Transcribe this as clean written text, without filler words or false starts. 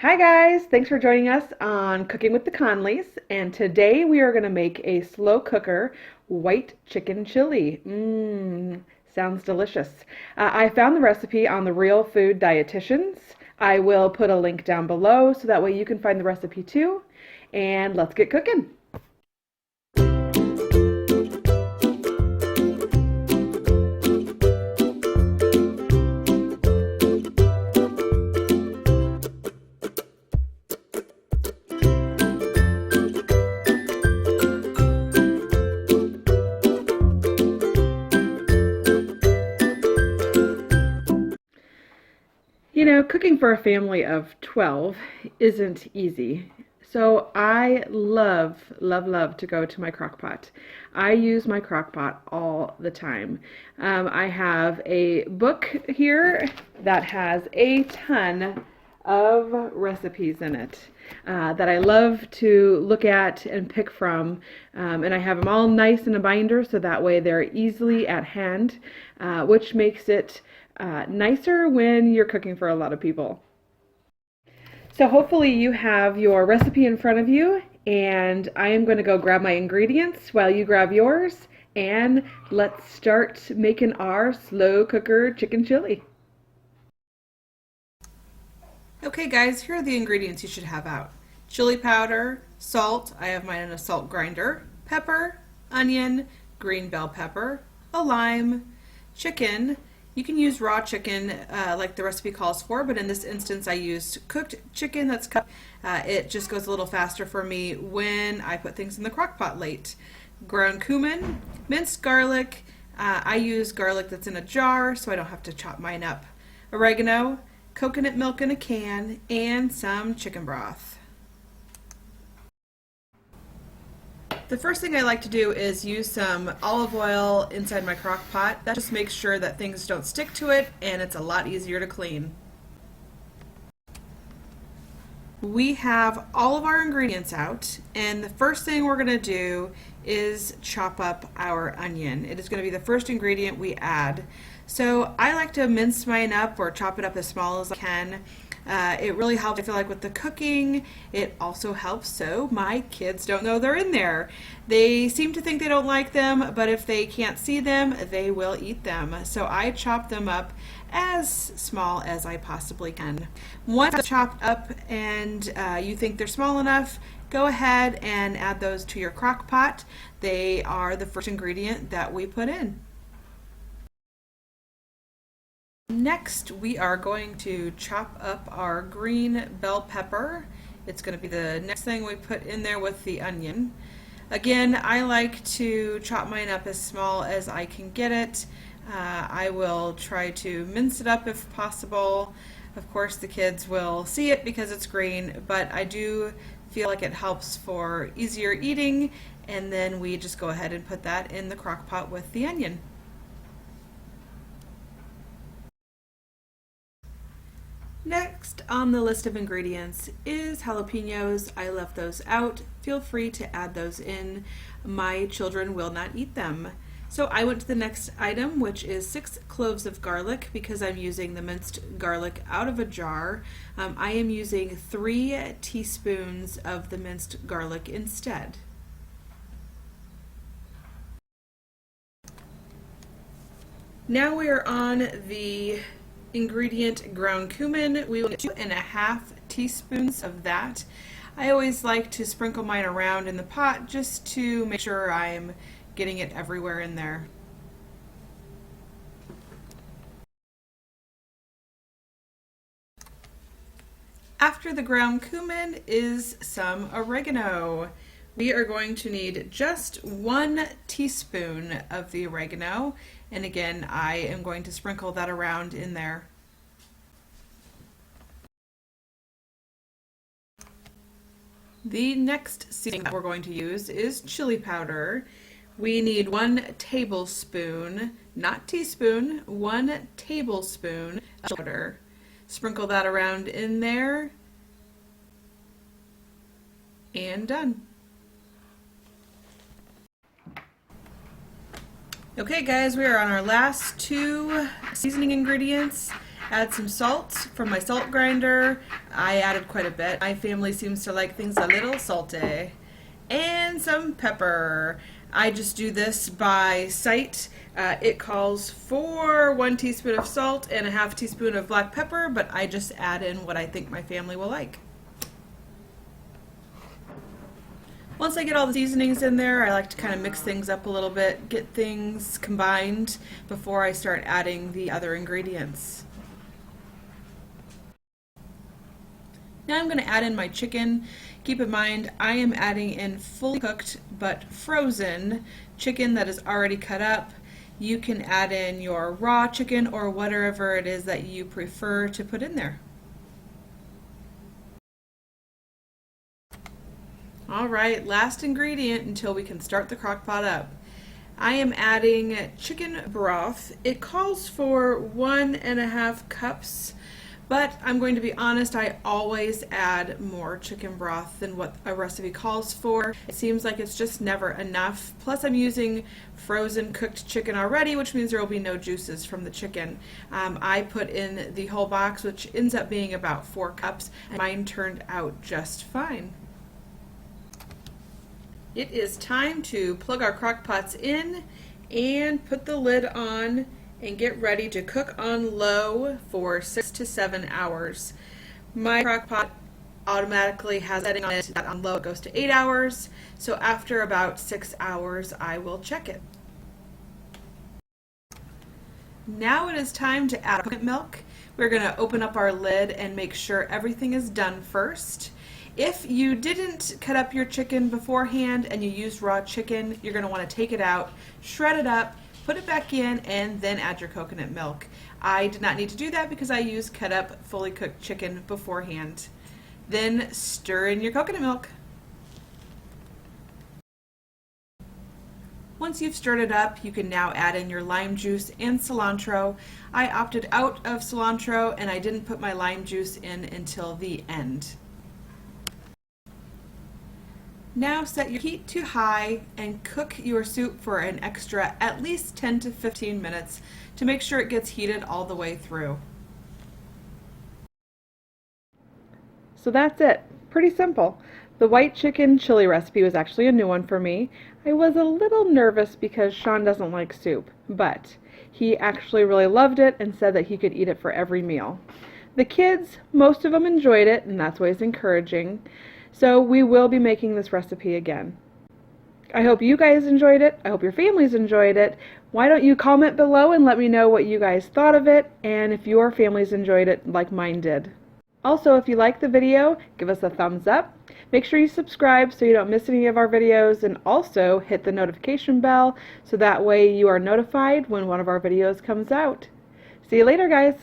Hi guys, thanks for joining us on Cooking with the Conleys. And today we are going to make a slow cooker white chicken chili. Sounds delicious. I found the recipe on the Real Food Dietitians. I will put a link down below so that way you can find the recipe too. And let's get cooking. You know, cooking for a family of 12 isn't easy. So I love to go to my crock pot. I use my crock pot all the time. I have a book here that has a ton of recipes in it that I love to look at and pick from. And I have them all nice in a binder so that way they're easily at hand, which makes it nicer when you're cooking for a lot of people. So hopefully you have your recipe in front of you, and I am going to go grab my ingredients while you grab yours, and let's start making our slow cooker chicken chili. Okay guys, here are the ingredients you should have out. Chili powder, salt, I have mine in a salt grinder, pepper, onion, green bell pepper, a lime, chicken. You can use raw chicken like the recipe calls for, but in this instance I used cooked chicken that's cut. It just goes a little faster for me when I put things in the crock pot late. Ground cumin, minced garlic. I use garlic that's in a jar so I don't have to chop mine up. Oregano, coconut milk in a can, and some chicken broth. The first thing I like to do is use some olive oil inside my crock pot. That just makes sure that things don't stick to it and it's a lot easier to clean. We have all of our ingredients out, and the first thing we're going to do is chop up our onion. It is going to be the first ingredient we add. So I like to mince mine up or chop it up as small as I can. It really helps, I feel like, with the cooking. It also helps so my kids don't know they're in there. They seem to think they don't like them, but if they can't see them, they will eat them. So I chop them up as small as I possibly can. Once they're chopped up and you think they're small enough, go ahead and add those to your crock pot. They are the first ingredient that we put in. Next, we are going to chop up our green bell pepper. It's going to be the next thing we put in there with the onion. Again, I like to chop mine up as small as I can get it. I will try to mince it up if possible. Of course, the kids will see it because it's green, but I do feel like it helps for easier eating, and then we just go ahead and put that in the crock pot with the onion. Next on the list of ingredients is jalapenos. I left those out. Feel free to add those in. My children will not eat them. So I went to the next item, which is 6 cloves of garlic because I'm using the minced garlic out of a jar. I am using 3 teaspoons of the minced garlic instead. Now we are on the ingredient ground cumin. We will get 2.5 teaspoons of that. I always like to sprinkle mine around in the pot just to make sure I'm getting it everywhere in there. After the ground cumin is some oregano. We are going to need just 1 teaspoon of the oregano, and again I am going to sprinkle that around in there. The next seasoning that we're going to use is chili powder. We need 1 tablespoon, not teaspoon, 1 tablespoon of powder. Sprinkle that around in there, and done. Okay guys, we are on our last 2 seasoning ingredients. Add some salt from my salt grinder. I added quite a bit. My family seems to like things a little salty. And some pepper. I just do this by sight. It calls for 1 teaspoon of salt and a half teaspoon of black pepper, but I just add in what I think my family will like. Once I get all the seasonings in there, I like to kind of mix things up a little bit, get things combined before I start adding the other ingredients. Now I'm going to add in my chicken. Keep in mind, I am adding in fully cooked but frozen chicken that is already cut up. You can add in your raw chicken or whatever it is that you prefer to put in there. All right, last ingredient until we can start the crock pot up. I am adding chicken broth. It calls for 1.5 cups. But I'm going to be honest, I always add more chicken broth than what a recipe calls for. It seems like it's just never enough. Plus I'm using frozen cooked chicken already, which means there will be no juices from the chicken. I put in the whole box, which ends up being about 4 cups, and mine turned out just fine. It is time to plug our crock pots in and put the lid on and get ready to cook on low for 6 to 7 hours. My crock pot automatically has a setting on it that on low it goes to 8 hours, so after about 6 hours I will check it. Now it is time to add coconut milk. We're going to open up our lid and make sure everything is done first. If you didn't cut up your chicken beforehand and you used raw chicken, you're going to want to take it out, shred it up, put it back in, and then add your coconut milk. I did not need to do that because I used cut up, fully cooked chicken beforehand. Then stir in your coconut milk. Once you've stirred it up, you can now add in your lime juice and cilantro. I opted out of cilantro and I didn't put my lime juice in until the end. Now set your heat to high and cook your soup for an extra at least 10 to 15 minutes to make sure it gets heated all the way through. So that's it. Pretty simple. The white chicken chili recipe was actually a new one for me. I was a little nervous because Sean doesn't like soup, but he actually really loved it and said that he could eat it for every meal. The kids, most of them enjoyed it, and that's always encouraging. So we will be making this recipe again. I hope you guys enjoyed it. I hope your families enjoyed it. Why don't you comment below and let me know what you guys thought of it and if your families enjoyed it like mine did. Also, if you liked the video, give us a thumbs up. Make sure you subscribe so you don't miss any of our videos, and also hit the notification bell so that way you are notified when one of our videos comes out. See you later, guys.